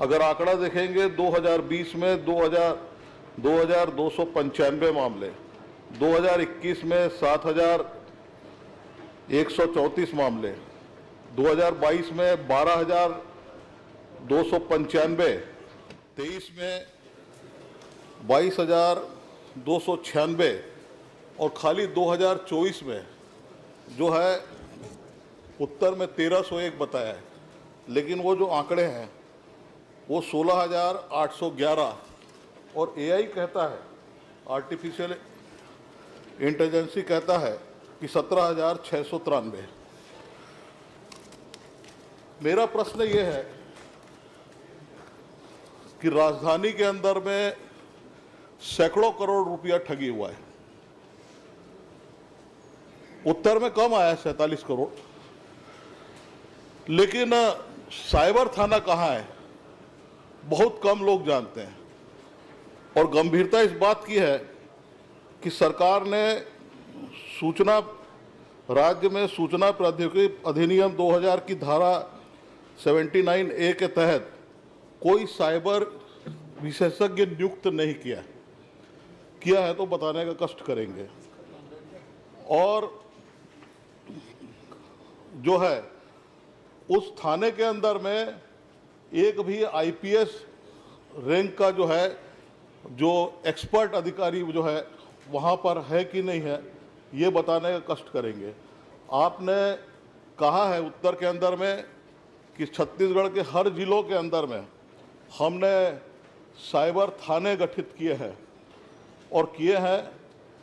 अगर आंकड़ा देखेंगे 2020 में 2295 मामले, 2021 में 7134 मामले, 2022 में 12295, 23 में 22,296 और खाली 2024 में जो है उत्तर में 1301 बताया है, लेकिन वो जो आंकड़े हैं वो 16,811 और एआई कहता है, आर्टिफिशियल इंटेलिजेंसी कहता है कि 17,693। मेरा प्रश्न ये है कि राजधानी के अंदर में सैकड़ों करोड़ रुपया ठगी हुआ है, उत्तर में कम आया 47 करोड़, लेकिन साइबर थाना कहाँ है बहुत कम लोग जानते हैं। और गंभीरता इस बात की है कि सरकार ने राज्य में सूचना प्रौद्योगिकी अधिनियम 2000 की धारा 79A के तहत कोई साइबर विशेषज्ञ नियुक्त नहीं किया है तो बताने का कष्ट करेंगे। और जो है उस थाने के अंदर में एक भी आईपीएस रैंक का जो है जो एक्सपर्ट अधिकारी जो है वहाँ पर है कि नहीं है, ये बताने का कष्ट करेंगे। आपने कहा है उत्तर के अंदर में कि छत्तीसगढ़ के हर जिलों के अंदर में हमने साइबर थाने गठित किए हैं और किए हैं,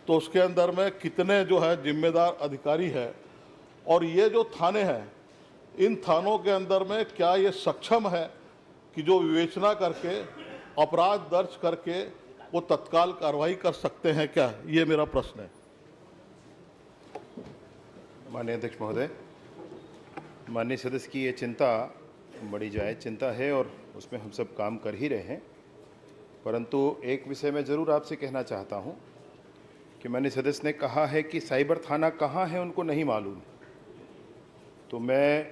तो उसके अंदर में कितने जो है जिम्मेदार अधिकारी हैं और ये जो थाने हैं इन थानों के अंदर में क्या ये सक्षम है कि जो विवेचना करके अपराध दर्ज करके वो तत्काल कार्रवाई कर सकते हैं क्या, ये मेरा प्रश्न है। माननीय अध्यक्ष महोदय, माननीय सदस्य की ये चिंता बड़ी जायज़ चिंता है और उसमें हम सब काम कर ही रहे हैं, परंतु एक विषय मैं ज़रूर आपसे कहना चाहता हूं कि माननीय सदस्य ने कहा है कि साइबर थाना कहाँ है उनको नहीं मालूम, तो मैं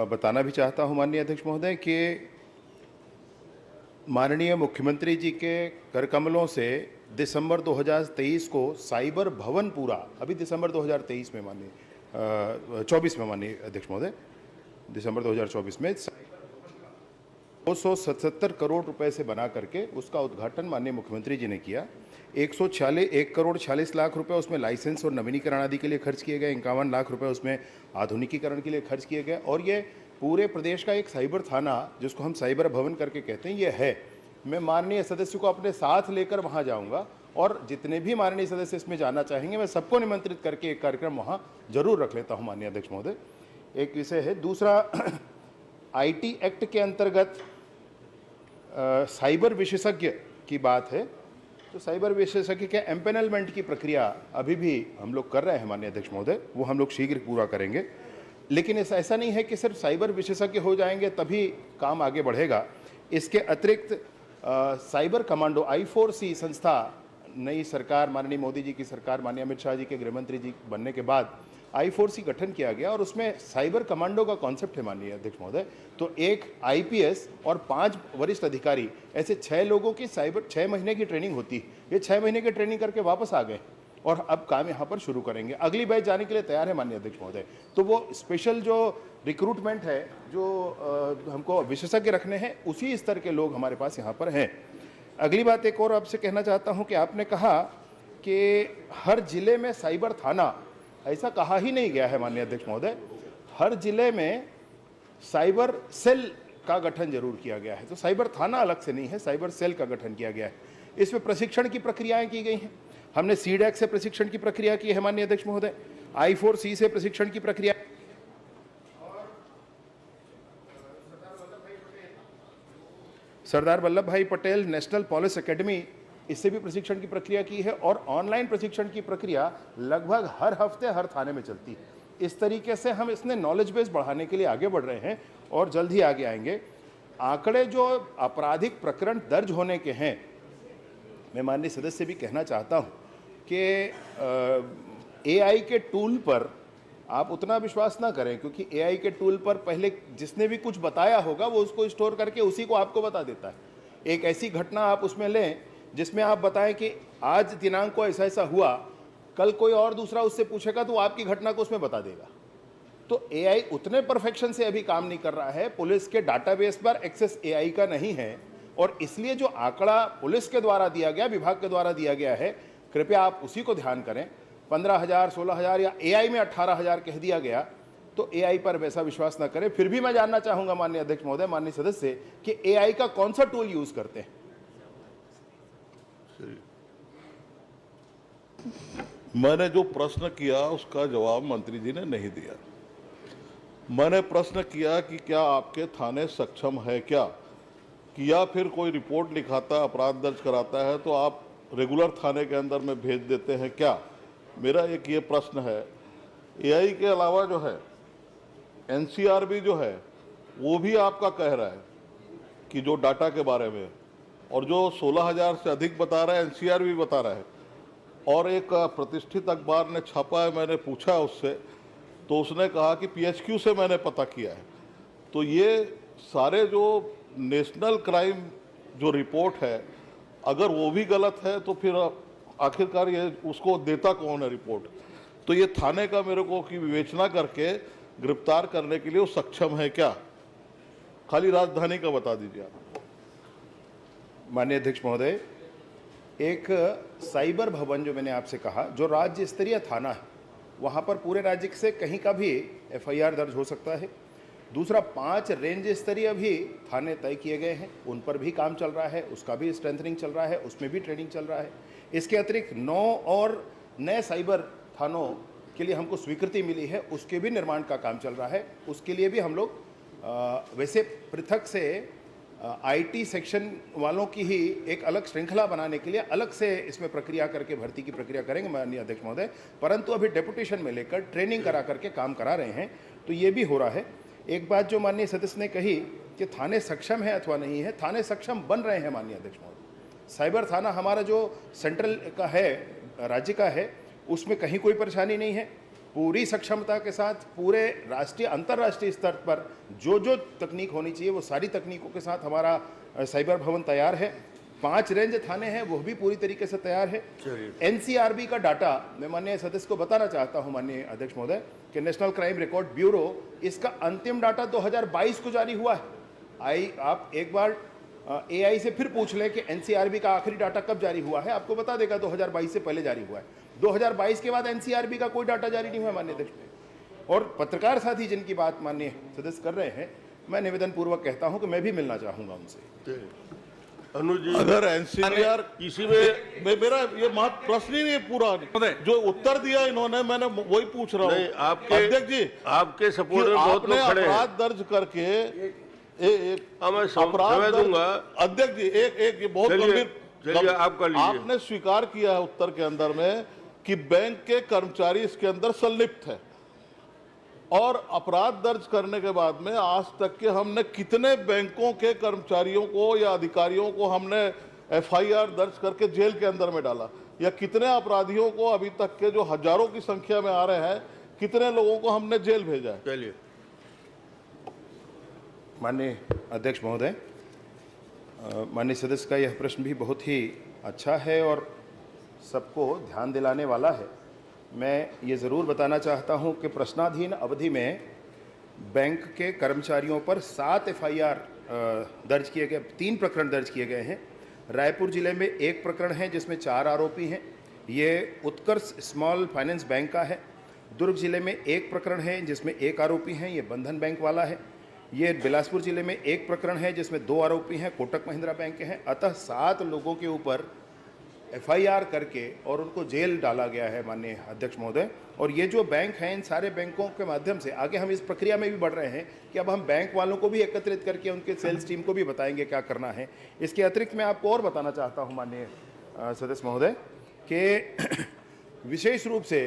बताना भी चाहता हूं माननीय अध्यक्ष महोदय कि माननीय मुख्यमंत्री जी के कर कमलों से दिसंबर 2023 को साइबर भवन पूरा, अभी दिसंबर 2023 में माननीय 24 में माननीय अध्यक्ष महोदय, दिसंबर 2024 में 277 करोड़ रुपए से बना करके उसका उद्घाटन माननीय मुख्यमंत्री जी ने किया। 1 करोड़ 46 लाख रुपए उसमें लाइसेंस और नवीनीकरण आदि के लिए खर्च किए गए, 51 लाख रुपए उसमें आधुनिकीकरण के लिए खर्च किए गए और ये पूरे प्रदेश का एक साइबर थाना जिसको हम साइबर भवन करके कहते हैं ये है। मैं माननीय सदस्य को अपने साथ लेकर वहाँ जाऊँगा और जितने भी माननीय सदस्य इसमें जाना चाहेंगे मैं सबको निमंत्रित करके एक कार्यक्रम वहाँ जरूर रख लेता हूँ माननीय अध्यक्ष महोदय। एक विषय है, दूसरा IT एक्ट के अंतर्गत साइबर विशेषज्ञ की बात है, तो साइबर विशेषज्ञ के एम्पेनलमेंट की प्रक्रिया अभी भी हम लोग कर रहे हैं माननीय अध्यक्ष महोदय, वो हम लोग शीघ्र पूरा करेंगे। लेकिन ऐसा नहीं है कि सिर्फ साइबर विशेषज्ञ हो जाएंगे तभी काम आगे बढ़ेगा। इसके अतिरिक्त साइबर कमांडो I4C संस्था नई सरकार, माननीय मोदी जी की सरकार, माननीय अमित शाह जी के गृहमंत्री जी बनने के बाद I4C गठन किया गया और उसमें साइबर कमांडो का कॉन्सेप्ट है माननीय अध्यक्ष महोदय। तो एक IPS और 5 वरिष्ठ अधिकारी, ऐसे 6 लोगों की साइबर 6 महीने की ट्रेनिंग होती है। ये 6 महीने की ट्रेनिंग करके वापस आ गए और अब काम यहाँ पर शुरू करेंगे। अगली बैच जाने के लिए तैयार है माननीय अध्यक्ष महोदय। तो वो स्पेशल जो रिक्रूटमेंट है, जो हमको विशेषज्ञ रखने हैं, उसी स्तर के लोग हमारे पास यहाँ पर हैं। अगली बात एक और आपसे कहना चाहता हूँ कि आपने कहा कि हर जिले में साइबर थाना, ऐसा कहा ही नहीं गया है माननीय अध्यक्ष महोदय। हर जिले में साइबर सेल का गठन जरूर किया गया है, तो साइबर थाना अलग से नहीं है, साइबर सेल का गठन किया गया है। इसमें प्रशिक्षण की प्रक्रियाएं की गई हैं। हमने सीडैक से प्रशिक्षण की प्रक्रिया की है माननीय अध्यक्ष महोदय, I4C से प्रशिक्षण की प्रक्रिया, सरदार वल्लभ भाई पटेल नेशनल पुलिस एकेडमी, इससे भी प्रशिक्षण की प्रक्रिया की है और ऑनलाइन प्रशिक्षण की प्रक्रिया लगभग हर हफ्ते हर थाने में चलती है। इस तरीके से हम इसमें नॉलेज बेस बढ़ाने के लिए आगे बढ़ रहे हैं और जल्द ही आगे आएंगे। आंकड़े जो आपराधिक प्रकरण दर्ज होने के हैं, मैं माननीय सदस्य से भी कहना चाहता हूं कि AI के टूल पर आप उतना विश्वास ना करें, क्योंकि एआई के टूल पर पहले जिसने भी कुछ बताया होगा वो उसको स्टोर करके उसी को आपको बता देता है। एक ऐसी घटना आप उसमें लें जिसमें आप बताएं कि आज दिनांक को ऐसा ऐसा हुआ, कल कोई और दूसरा उससे पूछेगा तो आपकी घटना को उसमें बता देगा। तो एआई उतने परफेक्शन से अभी काम नहीं कर रहा है, पुलिस के डाटाबेस पर एक्सेस एआई का नहीं है, और इसलिए जो आंकड़ा पुलिस के द्वारा दिया गया, विभाग के द्वारा दिया गया है, कृपया आप उसी को ध्यान करें। 15,000, 16,000 या एआई में 18,000 कह दिया गया, तो एआई पर वैसा विश्वास ना करें। फिर भी मैं जानना चाहूंगा माननीय अध्यक्ष महोदय, माननीय सदस्य, कि एआई का कौन सा टूल यूज करते हैं? मैंने जो प्रश्न किया उसका जवाब मंत्री जी ने नहीं दिया। मैंने प्रश्न किया कि क्या आपके थाने सक्षम है क्या, कि या फिर कोई रिपोर्ट लिखाता है, अपराध दर्ज कराता है तो आप रेगुलर थाने के अंदर में भेज देते हैं क्या? मेरा एक ये प्रश्न है। एआई के अलावा जो है एनसीआरबी जो है वो भी आपका कह रहा है कि जो डाटा के बारे में, और जो 16,000 से अधिक बता रहा है एनसीआरबी बता रहा है। और एक प्रतिष्ठित अखबार ने छापा है, मैंने पूछा उससे तो उसने कहा कि पीएचक्यू से मैंने पता किया है। तो ये सारे जो नेशनल क्राइम जो रिपोर्ट है, अगर वो भी गलत है तो फिर आखिरकार ये उसको देता कौन है रिपोर्ट? तो ये थाने का मेरे को की विवेचना करके गिरफ्तार करने के लिए वो सक्षम है क्या? खाली राजधानी का बता दीजिए आप। माननीय अध्यक्ष महोदय, एक साइबर भवन जो मैंने आपसे कहा, जो राज्य स्तरीय थाना है, वहाँ पर पूरे राज्य से कहीं का भी एफआईआर दर्ज हो सकता है। दूसरा, 5 रेंज स्तरीय भी थाने तय किए गए हैं, उन पर भी काम चल रहा है, उसका भी स्ट्रेंथनिंग चल रहा है, उसमें भी ट्रेनिंग चल रहा है। इसके अतिरिक्त 9 और नए साइबर थानों के लिए हमको स्वीकृति मिली है, उसके भी निर्माण का काम चल रहा है। उसके लिए भी हम लोग वैसे पृथक से आईटी सेक्शन वालों की ही एक अलग श्रृंखला बनाने के लिए अलग से इसमें प्रक्रिया करके भर्ती की प्रक्रिया करेंगे माननीय अध्यक्ष महोदय, परंतु अभी डेपुटेशन में लेकर ट्रेनिंग करा करके काम करा रहे हैं, तो ये भी हो रहा है। एक बात जो माननीय सदस्य ने कही कि थाने सक्षम है अथवा नहीं है, थाने सक्षम बन रहे हैं माननीय अध्यक्ष महोदय। साइबर थाना हमारा जो सेंट्रल का है, राज्य का है, उसमें कहीं कोई परेशानी नहीं है। पूरी सक्षमता के साथ पूरे राष्ट्रीय अंतर्राष्ट्रीय स्तर पर जो जो तकनीक होनी चाहिए वो सारी तकनीकों के साथ हमारा साइबर भवन तैयार है। 5 रेंज थाने हैं, वो भी पूरी तरीके से तैयार है। एनसीआरबी का डाटा मैं माननीय सदस्य को बताना चाहता हूं माननीय अध्यक्ष महोदय कि नेशनल क्राइम रिकॉर्ड ब्यूरो, इसका अंतिम डाटा 2022 को जारी हुआ है। आप एक बार एआई से फिर पूछ लें कि एनसीआरबी का आखिरी डाटा कब जारी हुआ है, आपको बता देगा 2022 से पहले जारी हुआ है। 2022 के बाद एनसीआरबी का कोई डाटा जारी नहीं हुआ माननीय अध्यक्ष। और पत्रकार साथी जिनकी बात माननीय सदस्य कर रहे हैं, मैं निवेदन पूर्वक कहता हूं कि मैं भी मिलना चाहूंगा उनसे। अनुज जी, अगर एनसीआर इसी में मेरा ये प्रश्न ही नहीं पूरा, जो उत्तर दिया इन्होंने, मैंने वही पूछ रहा नहीं, हूँ आपके अध्यक्ष जी, आपके सपोर्ट में बहुत आपने लोग खड़े हैं। अपराध दर्ज करके मैं समय दूंगा अध्यक्ष जी, एक ये बहुत चलिए गंभीर, आप कर लीजिए। आपने स्वीकार किया है उत्तर के अंदर में कि बैंक के कर्मचारी इसके अंदर संलिप्त है, और अपराध दर्ज करने के बाद में आज तक के हमने कितने बैंकों के कर्मचारियों को या अधिकारियों को हमने एफआईआर दर्ज करके जेल के अंदर में डाला, या कितने अपराधियों को अभी तक के जो हजारों की संख्या में आ रहे हैं, कितने लोगों को हमने जेल भेजा है? चलिए। माननीय अध्यक्ष महोदय, माननीय सदस्य का यह प्रश्न भी बहुत ही अच्छा है और सबको ध्यान दिलाने वाला है। मैं ये ज़रूर बताना चाहता हूं कि प्रश्नाधीन अवधि में बैंक के कर्मचारियों पर 7 एफआईआर दर्ज किए गए, 3 प्रकरण दर्ज किए गए हैं। रायपुर जिले में 1 प्रकरण है जिसमें 4 आरोपी हैं, ये उत्कर्ष स्मॉल फाइनेंस बैंक का है। दुर्ग जिले में 1 प्रकरण है जिसमें 1 आरोपी हैं, ये बंधन बैंक वाला है। ये बिलासपुर जिले में 1 प्रकरण है जिसमें 2 आरोपी हैं, कोटक महिंद्रा बैंक के हैं। अतः 7 लोगों के ऊपर एफआईआर करके और उनको जेल डाला गया है माननीय अध्यक्ष महोदय। और ये जो बैंक हैं, इन सारे बैंकों के माध्यम से आगे हम इस प्रक्रिया में भी बढ़ रहे हैं कि अब हम बैंक वालों को भी एकत्रित करके उनके सेल्स टीम को भी बताएंगे क्या करना है। इसके अतिरिक्त मैं आपको और बताना चाहता हूँ माननीय सदस्य महोदय कि विशेष रूप से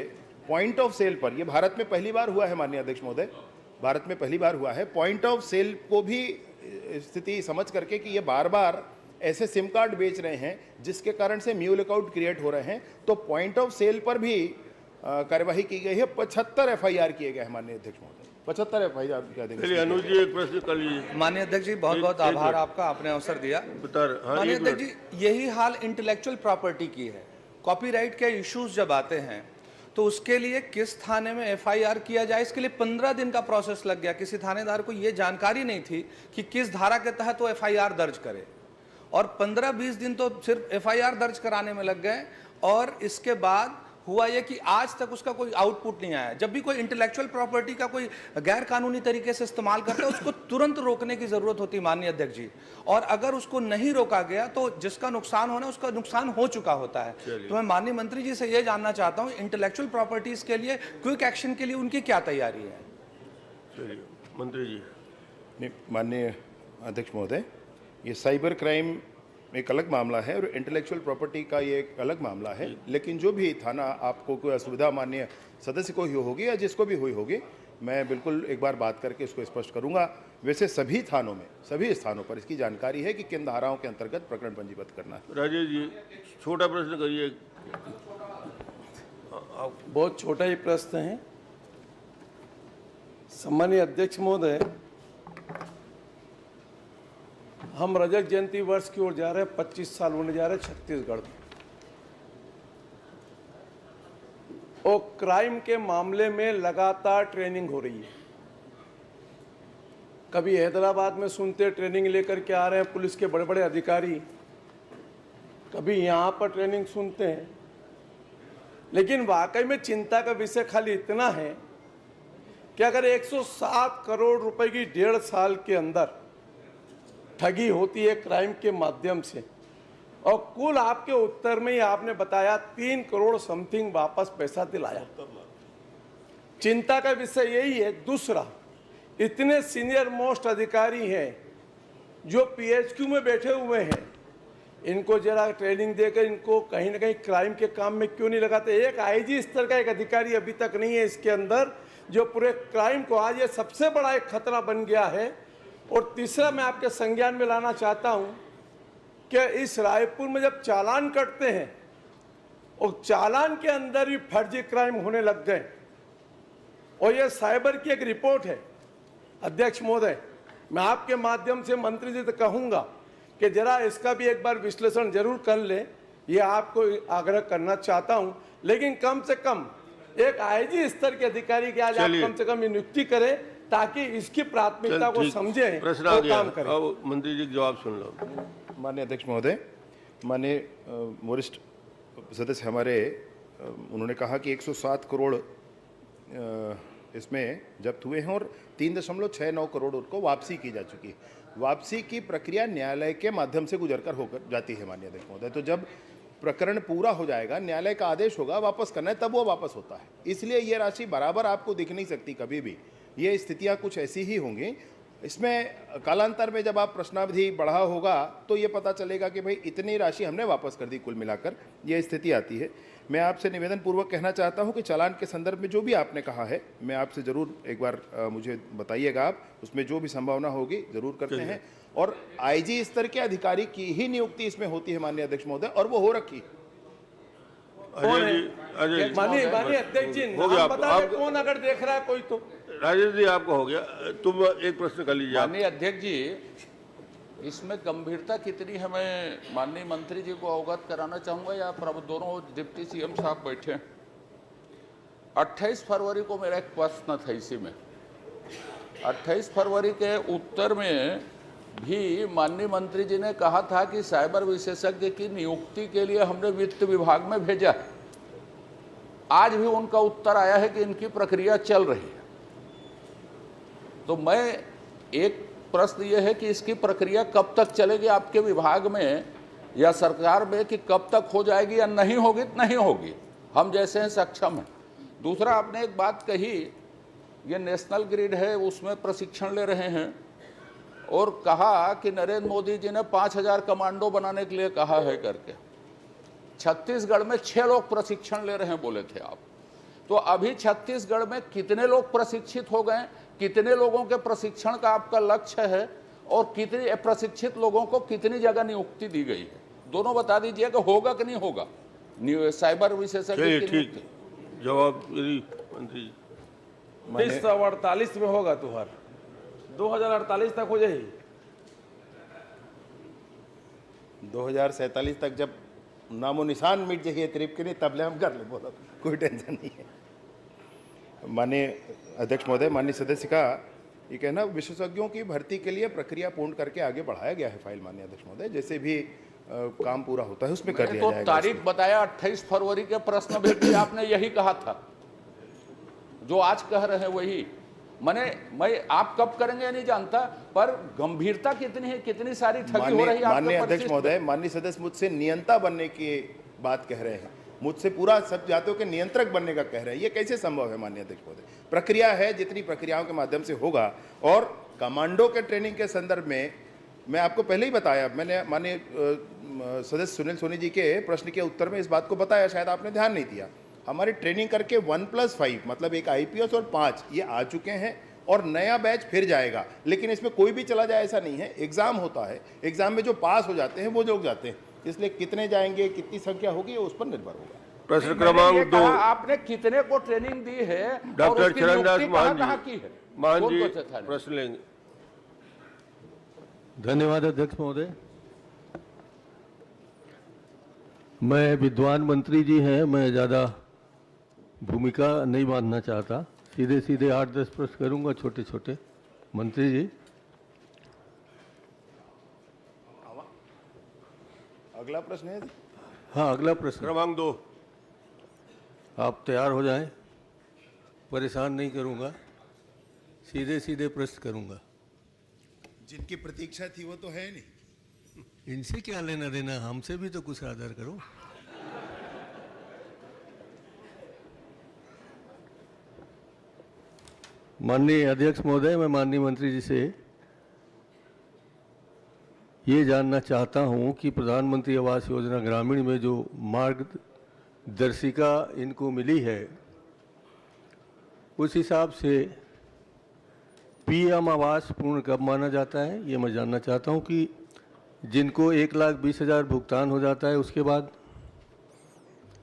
पॉइंट ऑफ सेल पर, ये भारत में पहली बार हुआ है माननीय अध्यक्ष महोदय, भारत में पहली बार हुआ है। पॉइंट ऑफ सेल को भी स्थिति समझ करके कि ये बार बार ऐसे सिम कार्ड बेच रहे हैं जिसके कारण से म्यू लुकआउट क्रिएट हो रहे हैं, तो पॉइंट ऑफ सेल पर भी कार्यवाही की गई है, 75 FIR किए गए हैं माननीय अध्यक्ष महोदय, 75 FIR क्या देंगे। चलिए अनुज जी एक प्रश्न कर लीजिए। माननीय अध्यक्ष जी बहुत बहुत आभार आपका, आपने अवसर दिया। माननीय अध्यक्ष जी, यही हाल इंटेलेक्चुअल प्रॉपर्टी की है। कॉपीराइट के इश्यूज जब आते हैं तो उसके लिए किस थाने में FIR किया जाए, इसके लिए 15 दिन का प्रोसेस लग गया। किसी थानेदार को ये जानकारी नहीं थी कि किस धारा के तहत वो FIR दर्ज करे, और 15-20 दिन तो सिर्फ FIR दर्ज कराने में लग गए। और इसके बाद हुआ ये कि आज तक उसका कोई आउटपुट नहीं आया। जब भी कोई इंटेलेक्चुअल प्रॉपर्टी का कोई गैर कानूनी तरीके से इस्तेमाल करता है, उसको तुरंत रोकने की जरूरत होती है माननीय अध्यक्ष जी। और अगर उसको नहीं रोका गया तो जिसका नुकसान होना, उसका नुकसान हो चुका होता है। तो मैं माननीय मंत्री जी से ये जानना चाहता हूँ, इंटेलेक्चुअल प्रॉपर्टीज के लिए क्विक एक्शन के लिए उनकी क्या तैयारी है। चलिए मंत्री जी। नहीं, माननीय अध्यक्ष महोदय, ये साइबर क्राइम एक अलग मामला है और इंटेलेक्चुअल प्रॉपर्टी का ये एक अलग मामला है। लेकिन जो भी थाना आपको कोई असुविधा माननीय सदस्य को ही होगी या जिसको भी हुई होगी, मैं बिल्कुल एक बार बात करके इसको स्पष्ट करूंगा। वैसे सभी थानों में, सभी स्थानों पर इसकी जानकारी है कि किन धाराओं के अंतर्गत प्रकरण पंजीबद्ध करना है। राजेश जी छोटा प्रश्न करिए। बहुत छोटा ही प्रश्न है। सम्मानीय अध्यक्ष महोदय, हम रजत जयंती वर्ष की ओर जा रहे हैं, 25 साल होने जा रहे हैं छत्तीसगढ़ में, और क्राइम के मामले में लगातार ट्रेनिंग हो रही है। कभी हैदराबाद में सुनते ट्रेनिंग लेकर के आ रहे हैं पुलिस के बड़े बड़े अधिकारी, कभी यहाँ पर ट्रेनिंग सुनते हैं। लेकिन वाकई में चिंता का विषय खाली इतना है कि अगर 107 करोड़ रुपए की 1.5 साल के अंदर ठगी होती है क्राइम के माध्यम से, और कुल आपके उत्तर में ही आपने बताया 3 करोड़ समथिंग वापस पैसा दिलाया। चिंता का विषय यही है। दूसरा, इतने सीनियर मोस्ट अधिकारी हैं जो PHQ में बैठे हुए हैं, इनको जरा ट्रेनिंग देकर इनको कहीं ना कहीं क्राइम के काम में क्यों नहीं लगाते। एक IG स्तर का एक अधिकारी अभी तक नहीं है इसके अंदर, जो पूरे क्राइम को, आज ये सबसे बड़ा एक खतरा बन गया है। और तीसरा, मैं आपके संज्ञान में लाना चाहता हूं कि इस रायपुर में जब चालान कटते हैं और चालान के अंदर भी फर्जी क्राइम होने लग गए, और ये साइबर की एक रिपोर्ट है। अध्यक्ष महोदय, मैं आपके माध्यम से मंत्री जी से कहूंगा कि जरा इसका भी एक बार विश्लेषण जरूर कर ले, ये आपको आग्रह करना चाहता हूं। लेकिन कम से कम एक IG स्तर के अधिकारी की आज आप कम से कम नियुक्ति करें, ताकि इसकी प्राथमिकता को समझें और काम करें। अब मंत्री जी जवाब सुन लो। माननीय अध्यक्ष महोदय, माननीय वरिष्ठ सदस्य हमारे, उन्होंने कहा कि 107 करोड़ इसमें जब्त हुए हैं और 3.69 करोड़ उनको वापसी की जा चुकी है। वापसी की प्रक्रिया न्यायालय के माध्यम से गुजरकर होकर जाती है माननीय अध्यक्ष महोदय। तो जब प्रकरण पूरा हो जाएगा, न्यायालय का आदेश होगा वापस करना है, तब वो वापस होता है। इसलिए ये राशि बराबर आपको दिख नहीं सकती कभी भी, ये स्थितियां कुछ ऐसी ही होंगी। इसमें कालांतर में जब आप प्रश्नावधि बढ़ा होगा तो ये पता चलेगा कि भाई इतनी राशि हमने वापस कर दी, कुल मिलाकर ये स्थिति आती है। मैं आपसे निवेदन पूर्वक कहना चाहता हूं कि चालान के संदर्भ में जो भी आपने कहा है, मैं आपसे ज़रूर एक बार मुझे बताइएगा, आप उसमें जो भी संभावना होगी ज़रूर करते हैं। और IG स्तर के अधिकारी की ही नियुक्ति इसमें होती है माननीय अध्यक्ष महोदय, और वो हो रखी। माननीय अध्यक्ष जी, नाम बता दें कौन, अगर देख रहा है कोई तो। राजेश जी आपका हो गया, तुम एक प्रश्न कर लीजिए। माननीय अध्यक्ष जी, इसमें गंभीरता कितनी है मैं माननीय मंत्री जी को अवगत कराना चाहूँगा, या दोनों डिप्टी CM साहब बैठे हैं। 28 फरवरी को मेरा एक प्रश्न था इसी में। 28 फरवरी के उत्तर में भी माननीय मंत्री जी ने कहा था कि साइबर विशेषज्ञ की नियुक्ति के लिए हमने वित्त विभाग में भेजा है। आज भी उनका उत्तर आया है कि इनकी प्रक्रिया चल रही है। तो मैं एक प्रश्न ये है कि इसकी प्रक्रिया कब तक चलेगी आपके विभाग में या सरकार में, कि कब तक हो जाएगी या नहीं होगी? नहीं होगी, हम जैसे हैं सक्षम हैं। दूसरा, आपने एक बात कही, ये नेशनल ग्रिड है, उसमें प्रशिक्षण ले रहे हैं, और कहा कि नरेंद्र मोदी जी ने 5000 कमांडो बनाने के लिए कहा है करके। छत्तीसगढ़ में 6 लोग प्रशिक्षण ले रहे हैं बोले थे आप। तो अभी छत्तीसगढ़ में कितने लोग प्रशिक्षित हो गए, कितने लोगों के प्रशिक्षण का आपका लक्ष्य है, और कितने प्रशिक्षित लोगों को कितनी जगह नियुक्ति दी गई है? दोनों बता दीजिए कि होगा कि नहीं होगा साइबर विशेषज्ञ की नियुक्ति। जवाब मेरी मंत्री जी। 1948 में होगा तुहार 2048 तक हो जाएगी। 2047 तक जब नामो निशान मिट जाइए ट्रिप के लिए तब ले हम कर ले, बोला कोई टेंशन नहीं है। माननीय अध्यक्ष महोदय, माननीय सदस्य का ये कहना, विशेषज्ञों की भर्ती के लिए प्रक्रिया पूर्ण करके आगे बढ़ाया गया है फाइल। माननीय अध्यक्ष महोदय, जैसे भी काम पूरा होता है उसमें कर लिया तो जाएगा। तारीख बताया 28 फरवरी के प्रश्न में भी आपने यही कहा था, जो आज कह रहे हैं वही। मैं आप कब करेंगे नहीं जानता, पर गंभीरता कितनी है, कितनी सारी ठगी हो रही है। माननीय अध्यक्ष महोदय, माननीय सदस्य मुझसे नियंता बनने की बात कह रहे हैं, मुझसे पूरा सब जातियों के नियंत्रक बनने का कह रहे हैं। ये कैसे संभव है माननीय अध्यक्ष महोदय? प्रक्रिया है, जितनी प्रक्रियाओं के माध्यम से होगा। और कमांडो के ट्रेनिंग के संदर्भ में मैं आपको पहले ही बताया, मैंने माननीय सदस्य सुनील सोनी जी के प्रश्न के उत्तर में इस बात को बताया, शायद आपने ध्यान नहीं दिया। हमारी ट्रेनिंग करके 1+5 मतलब एक IPS और 5 ये आ चुके हैं और नया बैच फिर जाएगा। लेकिन इसमें कोई भी चला जाए ऐसा नहीं है, एग्जाम होता है, एग्जाम में जो पास हो जाते हैं वो लोग जाते हैं। इसलिए कितने जाएंगे, कितनी संख्या होगी, उस पर निर्भर होगा। प्रश्न क्रमांक 2 आपने कितने को ट्रेनिंग दी है? डॉक्टर चरणदास मान जी, मान जी प्रश्न प्रश्न लेंगे। धन्यवाद अध्यक्ष महोदय। मैं विद्वान मंत्री जी हैं, मैं ज़्यादा भूमिका नहीं बांधना चाहता, सीधे सीधे 8-10 प्रश्न करूंगा छोटे छोटे। मंत्री जी, अगला प्रश्न है। हाँ, अगला प्रश्न क्रमांक 2। आप तैयार हो जाएं, परेशान नहीं करूंगा, सीधे सीधे प्रश्न करूंगा। जिनकी प्रतीक्षा थी वो तो है नहीं। इनसे क्या लेना देना, हमसे भी तो कुछ आदर करो। माननीय अध्यक्ष महोदय, मैं माननीय मंत्री जी से ये जानना चाहता हूं कि प्रधानमंत्री आवास योजना ग्रामीण में जो मार्गदर्शिका इनको मिली है, उस हिसाब से PM आवास पूर्ण कब माना जाता है, ये मैं जानना चाहता हूं कि जिनको 1,20,000 भुगतान हो जाता है उसके बाद,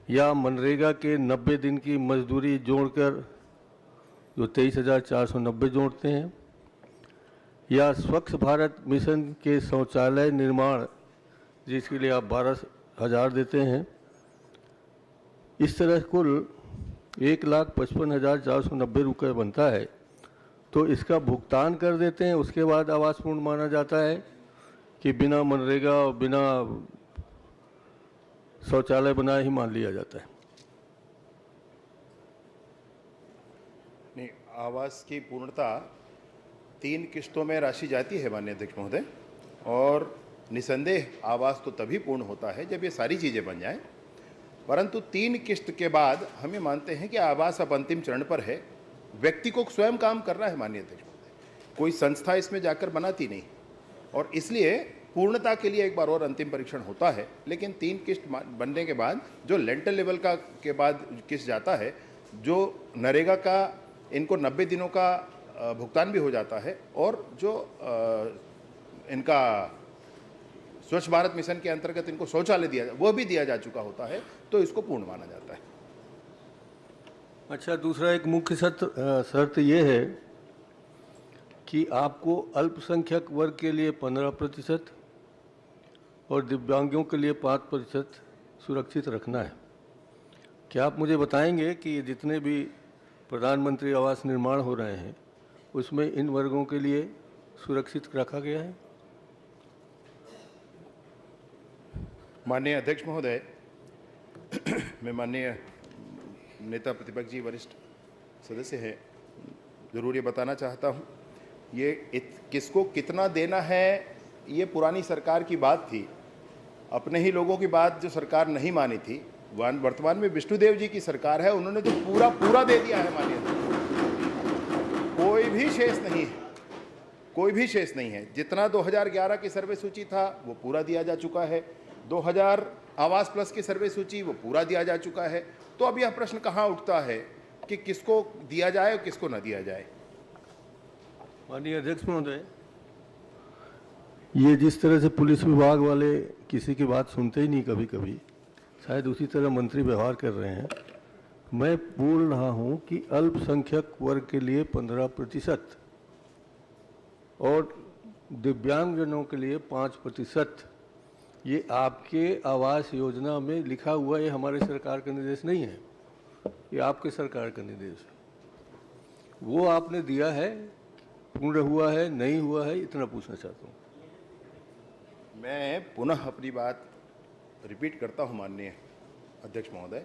या मनरेगा के 90 दिन की मजदूरी जोड़कर जो 23,490 जोड़ते हैं, या स्वच्छ भारत मिशन के शौचालय निर्माण जिसके लिए आप 12,000 देते हैं। इस तरह कुल 1,55,490 रुपये बनता है, तो इसका भुगतान कर देते हैं, उसके बाद आवास पूर्ण माना जाता है कि बिना मनरेगा और बिना शौचालय बनाए ही मान लिया जाता है? नहीं, आवास की पूर्णता 3 किस्तों में राशि जाती है माननीय अध्यक्ष महोदय, और निसंदेह आवास तो तभी पूर्ण होता है जब ये सारी चीज़ें बन जाएं। परंतु 3 किस्त के बाद हम ये मानते हैं कि आवास अब अंतिम चरण पर है, व्यक्ति को स्वयं काम करना है माननीय अध्यक्ष महोदय, कोई संस्था इसमें जाकर बनाती नहीं, और इसलिए पूर्णता के लिए एक बार और अंतिम परीक्षण होता है। लेकिन 3 किस्त बनने के बाद जो लेंटल लेवल का के बाद किस्त जाता है, जो नरेगा का इनको 90 दिनों का भुगतान भी हो जाता है, और जो इनका स्वच्छ भारत मिशन के अंतर्गत इनको शौचालय दिया वो भी दिया जा चुका होता है, तो इसको पूर्ण माना जाता है। अच्छा, दूसरा एक मुख्य शर्त ये है कि आपको अल्पसंख्यक वर्ग के लिए 15% और दिव्यांगों के लिए 5% सुरक्षित रखना है। क्या आप मुझे बताएंगे कि जितने भी प्रधानमंत्री आवास निर्माण हो रहे हैं उसमें इन वर्गों के लिए सुरक्षित रखा गया है? माननीय अध्यक्ष महोदय, मैं माननीय नेता प्रतिपक्ष जी वरिष्ठ सदस्य हैं, ज़रूर ये बताना चाहता हूँ, ये किसको कितना देना है ये पुरानी सरकार की बात थी, अपने ही लोगों की बात जो सरकार नहीं मानी थी। वर्तमान में विष्णुदेव जी की सरकार है, उन्होंने तो पूरा दे दिया है माननीय, कोई भी शेष नहीं है, कोई भी शेष नहीं है। जितना 2011 की सर्वे सूची था वो पूरा दिया जा चुका है, 2000 आवास प्लस की सर्वे सूची वो पूरा दिया जा चुका है। तो अब यह प्रश्न कहाँ उठता है कि किसको दिया जाए और किसको न दिया जाए? माननीय अध्यक्ष महोदय, ये जिस तरह से पुलिस विभाग वाले किसी की बात सुनते ही नहीं, कभी कभी शायद उसी तरह मंत्री व्यवहार कर रहे हैं। मैं बोल रहा हूं कि अल्पसंख्यक वर्ग के लिए 15% और दिव्यांगजनों के लिए 5%। ये आपके आवास योजना में लिखा हुआ, ये हमारे सरकार का निर्देश नहीं है, ये आपके सरकार का निर्देश है। वो आपने दिया है, पूर्ण हुआ है नहीं हुआ है, इतना पूछना चाहता हूँ। मैं पुनः अपनी बात रिपीट करता हूं माननीय अध्यक्ष महोदय,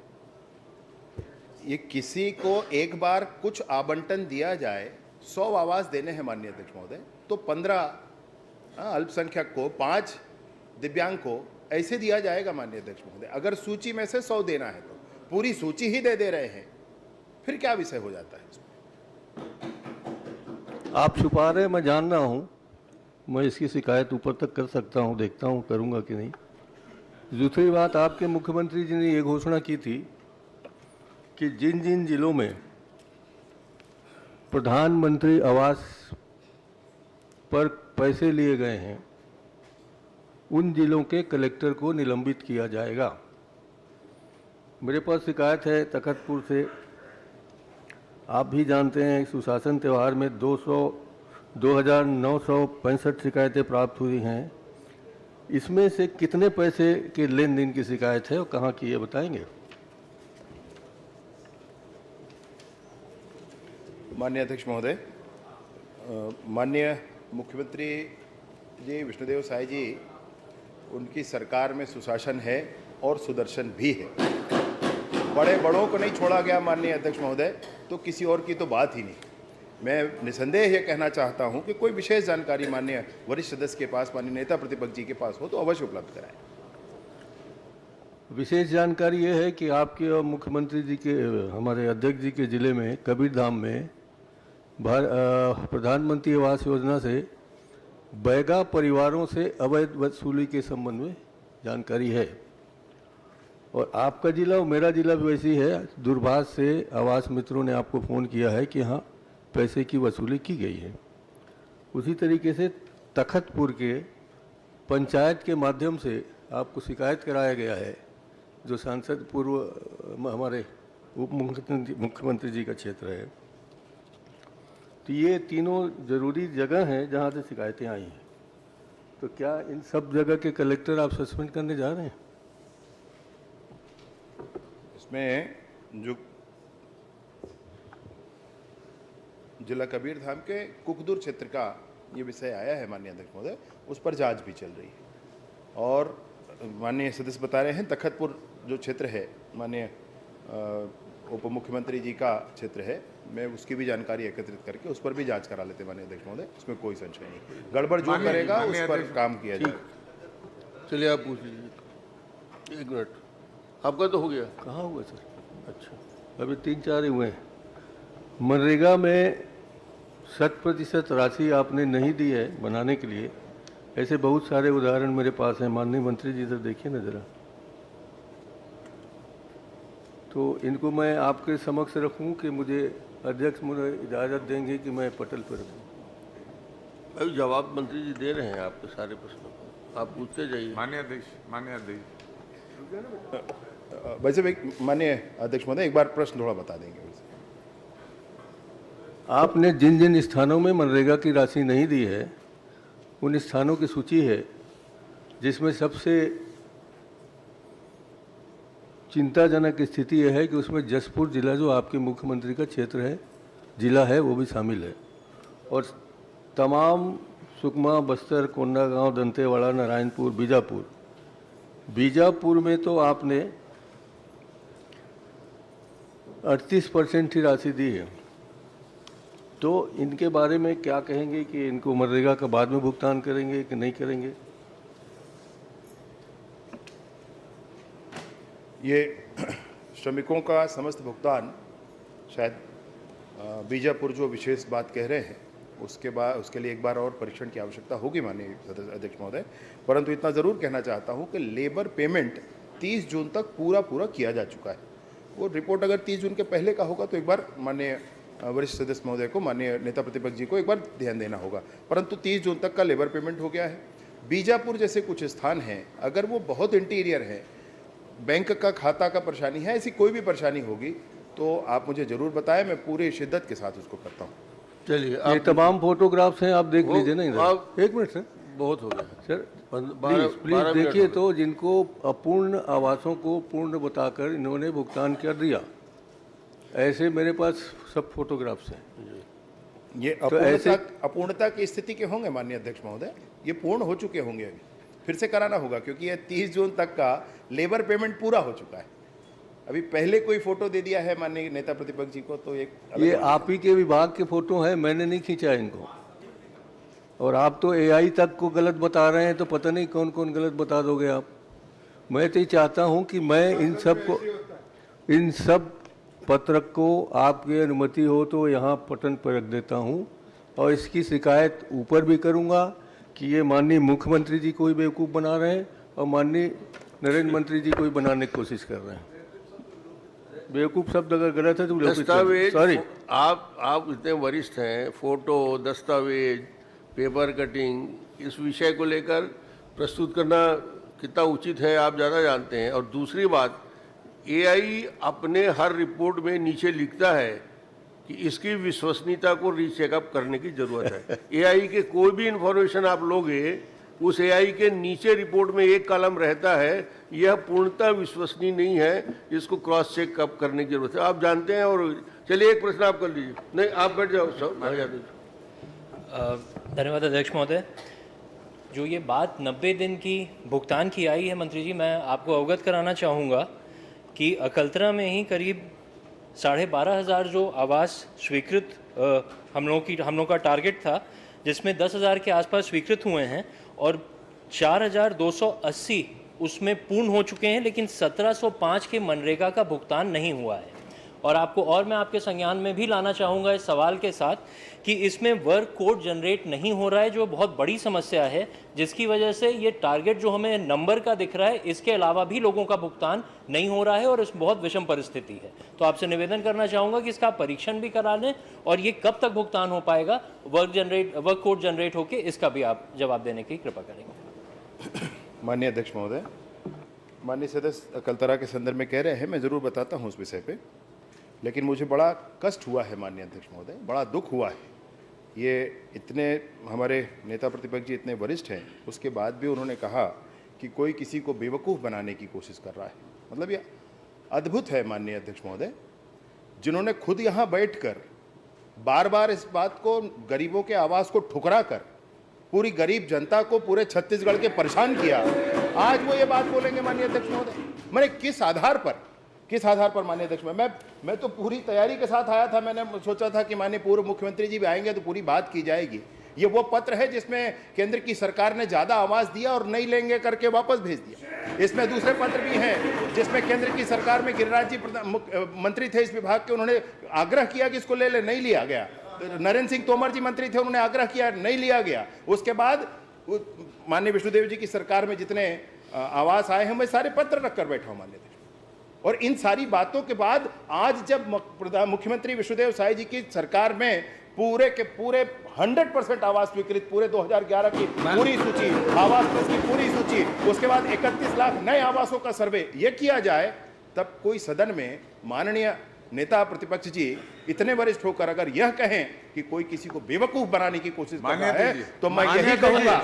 ये किसी को एक बार कुछ आवंटन दिया जाए, 100 आवास देने हैं माननीय अध्यक्ष महोदय, तो 15 अल्पसंख्यक को, 5 दिव्यांग को ऐसे दिया जाएगा माननीय अध्यक्ष महोदय। अगर सूची में से 100 देना है तो पूरी सूची ही दे रहे हैं, फिर क्या विषय हो जाता है इसमें? आप छुपा रहे हैं, मैं जान रहा हूँ, मैं इसकी शिकायत ऊपर तक कर सकता हूँ, देखता हूँ करूँगा कि नहीं। दूसरी बात, आपके मुख्यमंत्री जी ने ये घोषणा की थी कि जिन जिन जिलों में प्रधानमंत्री आवास पर पैसे लिए गए हैं उन जिलों के कलेक्टर को निलंबित किया जाएगा। मेरे पास शिकायत है तखतपुर से, आप भी जानते हैं सुशासन त्यौहार में 2,965 शिकायतें प्राप्त हुई हैं। इसमें से कितने पैसे के लेन देन की शिकायत है और कहाँ की, ये बताएंगे? माननीय अध्यक्ष महोदय, माननीय मुख्यमंत्री जी विष्णुदेव साय जी, उनकी सरकार में सुशासन है और सुदर्शन भी है। बड़े बड़ों को नहीं छोड़ा गया माननीय अध्यक्ष महोदय, तो किसी और की तो बात ही नहीं। मैं निसंदेह ये कहना चाहता हूं कि कोई विशेष जानकारी माननीय वरिष्ठ सदस्य के पास, माननीय नेता प्रतिपक्ष जी के पास हो तो अवश्य उपलब्ध कराएं। विशेष जानकारी ये है कि आपके और मुख्यमंत्री जी के, हमारे अध्यक्ष जी के ज़िले में कबीरधाम में प्रधानमंत्री आवास योजना से बैगा परिवारों से अवैध वसूली के संबंध में जानकारी है। और आपका जिला और मेरा जिला भी वैसी है। दूरभाष से आवास मित्रों ने आपको फ़ोन किया है कि हाँ पैसे की वसूली की गई है। उसी तरीके से तखतपुर के पंचायत के माध्यम से आपको शिकायत कराया गया है, जो सांसद पूर्व हमारे उप मुख्यमंत्री जी का क्षेत्र है। तो ये तीनों ज़रूरी जगह हैं जहाँ से शिकायतें आई हैं। तो क्या इन सब जगह के कलेक्टर आप सस्पेंड करने जा रहे हैं? इसमें जो जिला कबीरधाम के कुकदुर क्षेत्र का ये विषय आया है माननीय अध्यक्ष महोदय, उस पर जांच भी चल रही है। और माननीय सदस्य बता रहे हैं तखतपुर जो क्षेत्र है, माननीय उप मुख्यमंत्री जी का क्षेत्र है, मैं उसकी भी जानकारी एकत्रित करके उस पर भी जांच करा लेते माननीय अध्यक्ष महोदय, उसमें कोई संशय नहीं। गड़बड़ जो करेगा उस पर काम किया जाएगा। चलिए आप पूछ लीजिए। 1 मिनट, आपका तो हो गया। कहाँ हुआ सर? अच्छा, अभी 3-4 ही हुए हैं। मनरेगा में 100% राशि आपने नहीं दी है बनाने के लिए, ऐसे बहुत सारे उदाहरण मेरे पास हैं। माननीय मंत्री जी, इधर देखिए ना ज़रा। तो इनको मैं आपके समक्ष रखूं कि मुझे अध्यक्ष मुझे इजाज़त देंगे कि मैं पटल पर रखूं? अभी जवाब मंत्री जी दे रहे हैं आपके सारे प्रश्नों को, आप पूछते जाइए। माननीय अध्यक्ष वैसे माननीय अध्यक्ष महोदय एक बार प्रश्न थोड़ा बता देंगे। आपने जिन जिन स्थानों में मनरेगा की राशि नहीं दी है उन स्थानों की सूची है, जिसमें सबसे चिंताजनक स्थिति यह है कि उसमें जसपुर जिला, जो आपके मुख्यमंत्री का क्षेत्र है, जिला है, वो भी शामिल है। और तमाम सुकमा, बस्तर, कोंडागांव, दंतेवाड़ा, नारायणपुर, बीजापुर में तो आपने 38% ही राशि दी है। तो इनके बारे में क्या कहेंगे कि इनको मनरेगा का बाद में भुगतान करेंगे कि नहीं करेंगे? ये श्रमिकों का समस्त भुगतान शायद बीजापुर जो विशेष बात कह रहे हैं उसके लिए एक बार और परीक्षण की आवश्यकता होगी माननीय अध्यक्ष महोदय। परंतु इतना ज़रूर कहना चाहता हूं कि लेबर पेमेंट 30 जून तक पूरा किया जा चुका है। वो रिपोर्ट अगर 30 जून के पहले का होगा तो एक बार माननीय वरिष्ठ सदस्य महोदय को, माननीय नेता प्रतिपक्ष जी को एक बार ध्यान देना होगा। परंतु 30 जून तक का लेबर पेमेंट हो गया है। बीजापुर जैसे कुछ स्थान हैं, अगर वो बहुत इंटीरियर है, बैंक का खाता का परेशानी है, ऐसी कोई भी परेशानी होगी तो आप मुझे ज़रूर बताएं, मैं पूरी शिद्दत के साथ उसको करता हूँ। चलिए ये तमाम फोटोग्राफ्स हैं, आप देख लीजिए ना इधर। आप- एक मिनट सर, बहुत हो गया सर बारह प्लीज मिनट देखिए, हो तो जिनको अपूर्ण आवासों को पूर्ण बताकर इन्होंने भुगतान कर दिया, ऐसे मेरे पास सब फोटोग्राफ्स हैं। ये अपूर्णता की स्थिति के होंगे माननीय अध्यक्ष महोदय, ये पूर्ण हो चुके होंगे, अभी फिर से कराना होगा क्योंकि ये 30 जून तक का लेबर पेमेंट पूरा हो चुका है। अभी पहले कोई फोटो दे दिया है माननीय नेता प्रतिपक्ष जी को, तो एक ये आप ही के विभाग के फोटो हैं, मैंने नहीं खींचा इनको। और आप तो एआई तक को गलत बता रहे हैं, तो पता नहीं कौन कौन गलत बता दोगे आप। मैं तो ये चाहता हूं कि मैं इन सब पत्र को आपकी अनुमति हो तो यहाँ पटन पर रख देता हूँ, और इसकी शिकायत ऊपर भी करूँगा कि ये माननीय मुख्यमंत्री जी को ही बेवकूफ़ बना रहे हैं और माननीय नरेंद्र मंत्री जी को ही बनाने की कोशिश कर रहे हैं। बेवकूफ़ शब्द अगर गलत है तो दस्तावेज, सॉरी। आप इतने वरिष्ठ हैं, फोटो, दस्तावेज, पेपर कटिंग, इस विषय को लेकर प्रस्तुत करना कितना उचित है आप ज़्यादा जानते हैं। और दूसरी बात, एआई अपने हर रिपोर्ट में नीचे लिखता है कि इसकी विश्वसनीयता को रीचेकअप करने की जरूरत है। एआई के कोई भी इंफॉर्मेशन आप लोगे, उस एआई के नीचे रिपोर्ट में एक कॉलम रहता है, यह पूर्णतः विश्वसनीय नहीं है, इसको क्रॉस चेक अप करने की जरूरत है, आप जानते हैं। और चलिए एक प्रश्न आप कर लीजिए। नहीं, आप बैठ जाओ सब। धन्यवाद अध्यक्ष महोदय। जो ये बात 90 दिन की भुगतान की आई है मंत्री जी, मैं आपको अवगत कराना चाहूँगा कि अकलतरा में ही करीब 12,500 जो आवास स्वीकृत हम लोगों का टारगेट था, जिसमें 10,000 के आसपास स्वीकृत हुए हैं और 4,280 उसमें पूर्ण हो चुके हैं, लेकिन 1,705 के मनरेगा का भुगतान नहीं हुआ है। और मैं आपके संज्ञान में भी लाना चाहूँगा इस सवाल के साथ कि इसमें वर्क कोड जनरेट नहीं हो रहा है, जो बहुत बड़ी समस्या है, जिसकी वजह से ये टारगेट जो हमें नंबर का दिख रहा है, इसके अलावा भी लोगों का भुगतान नहीं हो रहा है और इस बहुत विषम परिस्थिति है। तो आपसे निवेदन करना चाहूँगा कि इसका परीक्षण भी करा लें और ये कब तक भुगतान हो पाएगा, वर्क कोड जनरेट होकर, इसका भी आप जवाब देने की कृपा करेंगे। माननीय अध्यक्ष महोदय, माननीय सदस्य अकलतरा के संदर्भ में कह रहे हैं, मैं ज़रूर बताता हूँ उस विषय पे, लेकिन मुझे बड़ा कष्ट हुआ है माननीय अध्यक्ष महोदय, बड़ा दुख हुआ है। ये इतने हमारे नेता प्रतिपक्ष जी इतने वरिष्ठ हैं, उसके बाद भी उन्होंने कहा कि कोई किसी को बेवकूफ़ बनाने की कोशिश कर रहा है। मतलब ये अद्भुत है माननीय अध्यक्ष महोदय, जिन्होंने खुद यहाँ बैठकर बार बार इस बात को, गरीबों के आवाज़ को ठुकरा कर पूरी गरीब जनता को, पूरे छत्तीसगढ़ के परेशान किया, आज वो ये बात बोलेंगे माननीय अध्यक्ष महोदय। मैंने किस आधार पर माननीय अध्यक्ष महोदय, मैं तो पूरी तैयारी के साथ आया था। मैंने सोचा था कि माननीय पूर्व मुख्यमंत्री जी भी आएंगे तो पूरी बात की जाएगी। ये वो पत्र है जिसमें केंद्र की सरकार ने ज़्यादा आवाज़ दिया और नहीं लेंगे करके वापस भेज दिया। इसमें दूसरे पत्र भी हैं जिसमें केंद्र की सरकार में गिरिराज जी मंत्री थे इस विभाग के, उन्होंने आग्रह किया कि इसको ले ले, नहीं लिया गया। नरेंद्र सिंह तोमर जी मंत्री थे, उन्होंने आग्रह किया, नहीं लिया गया। उसके बाद माननीय विष्णुदेव जी की सरकार में जितने आवास आए हैं, मैं सारे पत्र रख कर बैठा हूँ माननीय अध्यक्ष। और इन सारी बातों के बाद आज जब मुख्यमंत्री विष्णुदेव साय जी की सरकार में पूरे के पूरे 100% आवास स्वीकृत, पूरे 2011 की पूरी सूची, आवास प्लस की पूरी सूची, उसके बाद 31 लाख नए आवासों का सर्वे ये किया जाए, तब कोई सदन में माननीय नेता प्रतिपक्ष जी इतने वरिष्ठ होकर अगर यह कहें कि कोई किसी को बेवकूफ बनाने की कोशिश कर रहा है, तो मैं यही कहूंगा,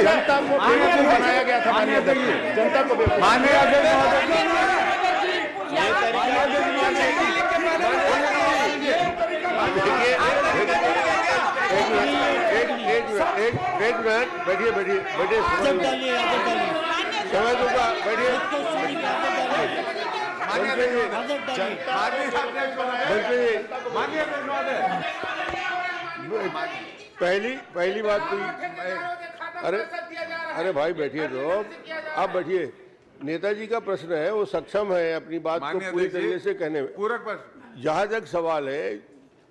जनता को बेवकूफ बनाया गया था माननीय अध्यक्ष, जनता को एक मिनट बैठिए, समय दूंगा, पहली बात तो, अरे भाई बैठिए, तो आप बैठिए। नेताजी का प्रश्न है, वो सक्षम है अपनी बात को पूरी तरीके से कहने में। जहाँ तक सवाल है,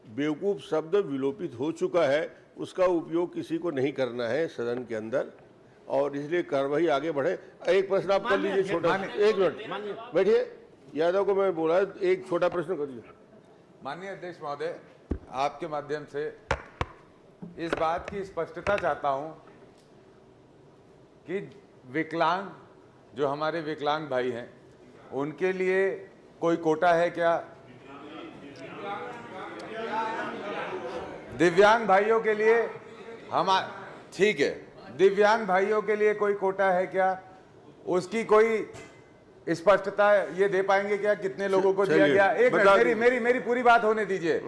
बेवकूफ शब्द विलोपित हो चुका है, उसका उपयोग किसी को नहीं करना है सदन के अंदर, और इसलिए कार्रवाई आगे बढ़े। एक प्रश्न आप कर लीजिए, छोटा, एक मिनट बैठिए। यादव को मैं बोला एक छोटा प्रश्न करिए। माननीय अध्यक्ष महोदय, आपके माध्यम से इस बात की स्पष्टता चाहता हूं कि विकलांग, जो हमारे विकलांग भाई हैं, उनके लिए कोई कोटा है क्या? दिव्यांग भाइयों के लिए हम ठीक है, दिव्यांग भाइयों के लिए कोई कोटा है क्या? उसकी कोई स्पष्टता ये दे पाएंगे क्या, कितने लोगों को दिया गया? एक मिनट, मेरी पूरी बात होने दीजिए।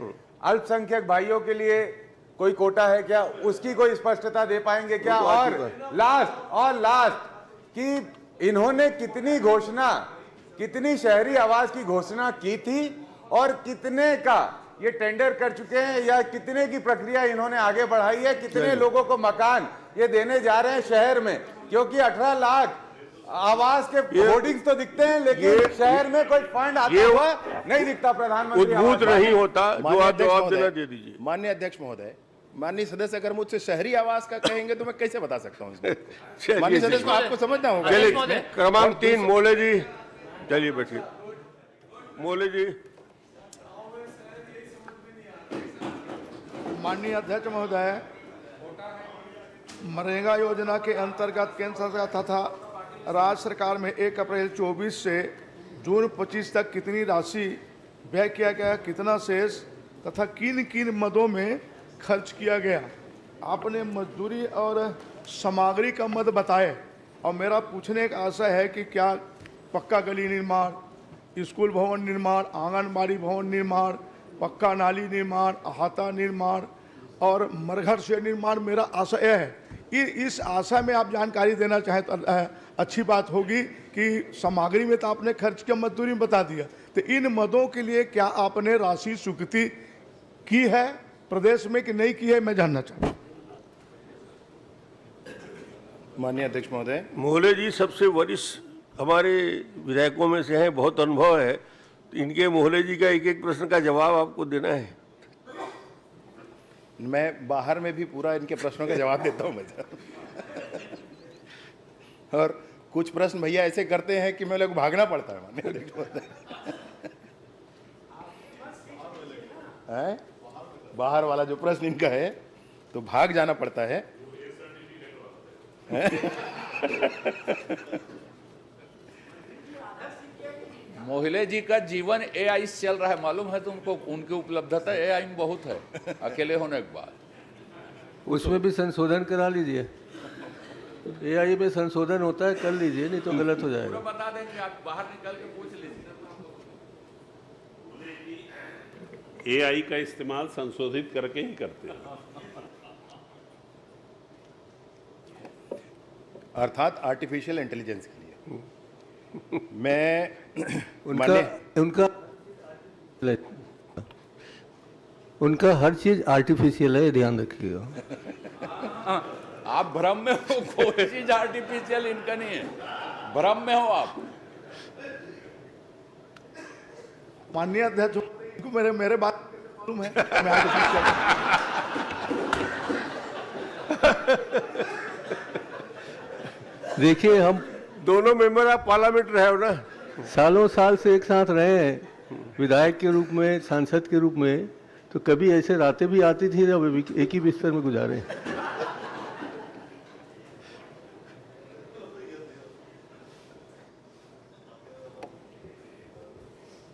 अल्पसंख्यक भाइयों के लिए कोई कोटा है क्या, उसकी कोई स्पष्टता दे पाएंगे क्या? और लास्ट कि इन्होंने कितनी घोषणा, कितनी शहरी आवास की घोषणा की थी और कितने का ये टेंडर कर चुके हैं, या कितने की प्रक्रिया इन्होंने आगे बढ़ाई है, कितने लोगों को मकान ये देने जा रहे हैं शहर में? क्योंकि 18 लाख आवास के होर्डिंग्स तो दिखते हैं, लेकिन शहर में कोई फंड आता हुआ नहीं दिखता। प्रधानमंत्री उद्भूत नहीं होता, जो आप जवाब देना दे दीजिए। माननीय अध्यक्ष महोदय, माननीय सदस्य अगर मुझसे शहरी आवास का कहेंगे तो मैं कैसे बता सकता हूँ इसको? माननीय सदस्य को आपको समझना होगा। चलिए क्रमांक 3 मोले जी, चलिए बैठिए। मोले जी। माननीय अध्यक्ष महोदय, मनरेगा योजना के अंतर्गत केंद्र सरकार तथा राज्य सरकार में 1 अप्रैल 24 से जून 25 तक कितनी राशि व्यय किया गया, कितना शेष तथा किन किन मदों में खर्च किया गया? आपने मजदूरी और सामग्री का मद बताए, और मेरा पूछने का आशय है कि क्या पक्का गली निर्माण, स्कूल भवन निर्माण, आंगनबाड़ी भवन निर्माण, पक्का नाली निर्माण, अहाता निर्माण और मरघर से निर्माण, मेरा आशय है इस आशा में आप जानकारी देना चाहें तो अच्छी बात होगी कि सामग्री में तो आपने खर्च किया, मजदूरी में बता दिया, तो इन मदों के लिए क्या आपने राशि स्वीकृति की है प्रदेश में कि नहीं की है, मैं जानना चाहता हूँ। माननीय अध्यक्ष महोदय। मोहले जी सबसे वरिष्ठ हमारे विधायकों में से हैं, बहुत अनुभव है, तो इनके मोहले जी का एक एक प्रश्न का जवाब आपको देना है। मैं बाहर में भी पूरा इनके प्रश्नों का जवाब देता हूँ मैं। और कुछ प्रश्न भैया ऐसे करते हैं कि मेरे को भागना पड़ता है। माननीय अध्यक्ष महोदय, बाहर वाला जो प्रश्न इनका है तो भाग जाना पड़ता है। मोहिले जी का जीवन एआई से चल रहा है, मालूम है तुमको? उनकी उपलब्धता एआई में बहुत है, अकेले होने के बाद। उसमें भी संशोधन करा लीजिए, एआई में संशोधन होता है, कर लीजिए, नहीं तो गलत हो जाएगा। बता देंगे, आप बाहर निकल के पूछ लीजिए। एआई का इस्तेमाल संशोधित करके ही करते हैं, अर्थात आर्टिफिशियल इंटेलिजेंस के लिए। मैं उनका हर चीज आर्टिफिशियल है, ध्यान रखिएगा। आप भ्रम में हो, कोई चीज आर्टिफिशियल इनका नहीं है, भ्रम में हो आप। माननीय अध्यक्ष को मेरे बात मालूम है, मैं आर्टिफिशियल। देखिए, हम दोनों मेंबर आप पार्लियामेंट रहे हो ना, सालों साल से एक साथ रहे हैं, विधायक के रूप में, सांसद के रूप में, तो कभी ऐसे रातें भी आती थी जब एक ही बिस्तर में गुजारे।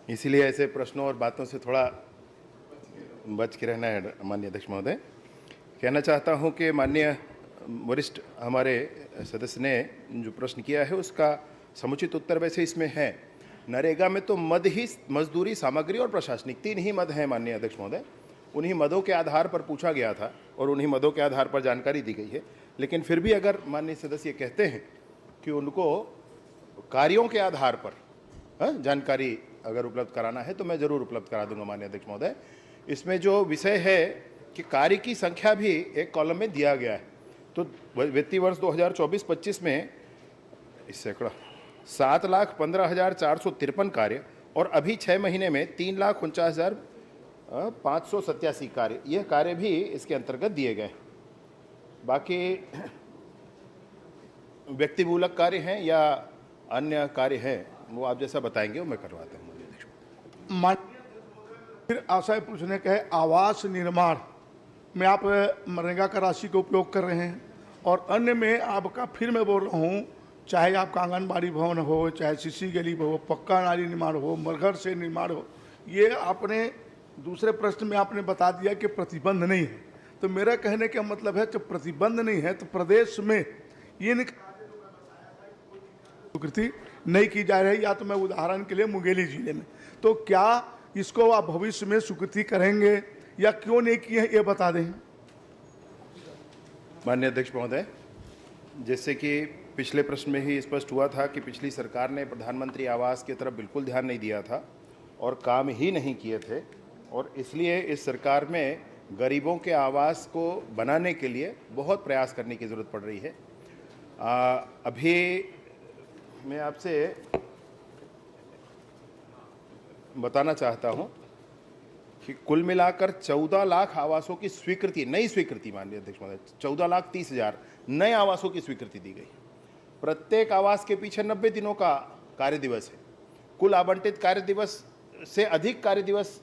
इसीलिए ऐसे प्रश्नों और बातों से थोड़ा बच के रहना है। माननीय अध्यक्ष महोदय, कहना चाहता हूं कि माननीय वरिष्ठ हमारे सदस्य ने जो प्रश्न किया है उसका समुचित उत्तर वैसे इसमें है। नरेगा में तो मद ही, मजदूरी, सामग्री और प्रशासनिक 3 ही मद हैं माननीय अध्यक्ष महोदय। उन्हीं मदों के आधार पर पूछा गया था और उन्हीं मदों के आधार पर जानकारी दी गई है। लेकिन फिर भी अगर माननीय सदस्य कहते हैं कि उनको कार्यों के आधार पर जानकारी अगर उपलब्ध कराना है तो मैं ज़रूर उपलब्ध करा दूंगा माननीय अध्यक्ष महोदय। इसमें जो विषय है कि कार्य की संख्या भी एक कॉलम में दिया गया है। तो वित्तीय वर्ष 2024-25 में इस सैकड़ा 7,15,453 कार्य और अभी 6 महीने में 3,49,587 कार्य, यह कार्य भी इसके अंतर्गत दिए गए। बाकी व्यक्तिमूलक कार्य हैं या अन्य कार्य हैं, वो आप जैसा बताएंगे वो मैं करवाता हूँ। फिर आशय पूछने का है, आवास निर्माण में आप मनरेगा का राशि का उपयोग कर रहे हैं और अन्य में आपका, फिर मैं बोल रहा हूँ, चाहे आपका आंगनबाड़ी भवन हो, चाहे सीसी गली हो, पक्का नाली निर्माण हो, मरघर से निर्माण हो, ये आपने दूसरे प्रश्न में आपने बता दिया कि प्रतिबंध नहीं है, तो मेरा कहने का मतलब है जब प्रतिबंध नहीं है तो प्रदेश में ये स्वीकृति नहीं की जा रही, या तो मैं उदाहरण के लिए मुंगेली जिले में, तो क्या इसको आप भविष्य में स्वीकृति करेंगे या क्यों नहीं किए हैं, ये बता दें। माननीय अध्यक्ष महोदय, जैसे कि पिछले प्रश्न में ही स्पष्ट हुआ था कि पिछली सरकार ने प्रधानमंत्री आवास की तरफ बिल्कुल ध्यान नहीं दिया था और काम ही नहीं किए थे, और इसलिए इस सरकार में गरीबों के आवास को बनाने के लिए बहुत प्रयास करने की ज़रूरत पड़ रही है। अभी मैं आपसे बताना चाहता हूं कि कुल मिलाकर 14 लाख आवासों की स्वीकृति, नई स्वीकृति, माननीय अध्यक्ष महोदय, 14,30,000 नए आवासों की स्वीकृति दी गई। प्रत्येक आवास के पीछे 90 दिनों का कार्य दिवस है। कुल आवंटित कार्य दिवस से अधिक कार्य दिवस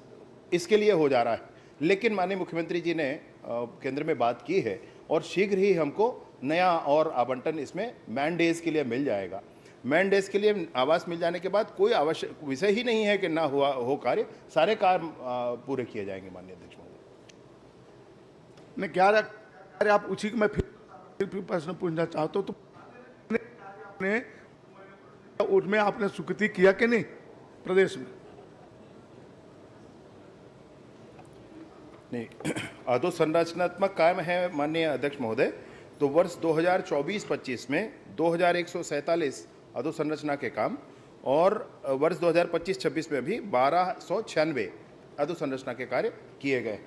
इसके लिए हो जा रहा है, लेकिन माननीय मुख्यमंत्री जी ने केंद्र में बात की है और शीघ्र ही हमको नया और आवंटन इसमें मैन डेज के लिए मिल जाएगा। मैन डेज के लिए आवास मिल जाने के बाद कोई आवश्यक विषय ही नहीं है कि ना हुआ हो कार्य, सारे कार्य पूरे किए जाएंगे। माननीय अध्यक्ष महोदय, मैं क्या आप उसी को मैं फिर प्रश्न पूछना चाहता हूँ, तो उसमें आपने स्वीकृति किया कि नहीं प्रदेश में? नहीं, अधोसंरचनात्मक काम है माननीय अध्यक्ष महोदय। तो वर्ष 2024-25 में 2147 अधोसंरचना के काम और वर्ष 2025-26 में भी 1296 अधोसंरचना के कार्य किए गए।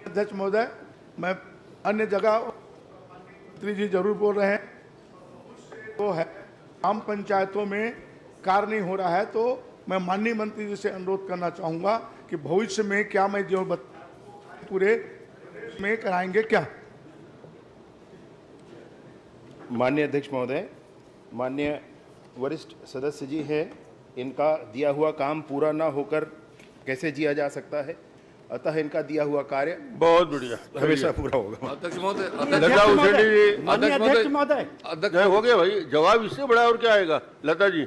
अध्यक्ष महोदय, मैं अन्य जगह मंत्री जी जरूर बोल रहे हैं, तो है ग्राम पंचायतों में कार्य नहीं हो रहा है, तो मैं माननीय मंत्री जी से अनुरोध करना चाहूंगा कि भविष्य में क्या मैं जो पूरे में कराएंगे क्या? माननीय अध्यक्ष महोदय, माननीय वरिष्ठ सदस्य जी हैं, इनका दिया हुआ काम पूरा ना होकर कैसे जिया जा सकता है, अतः इनका दिया हुआ कार्य बहुत बढ़िया हमेशा पूरा होगा। अध्यक्ष महोदय, अध्यक्ष महोदय, हो गया भाई, जवाब इससे बड़ा और क्या आएगा। लता जी।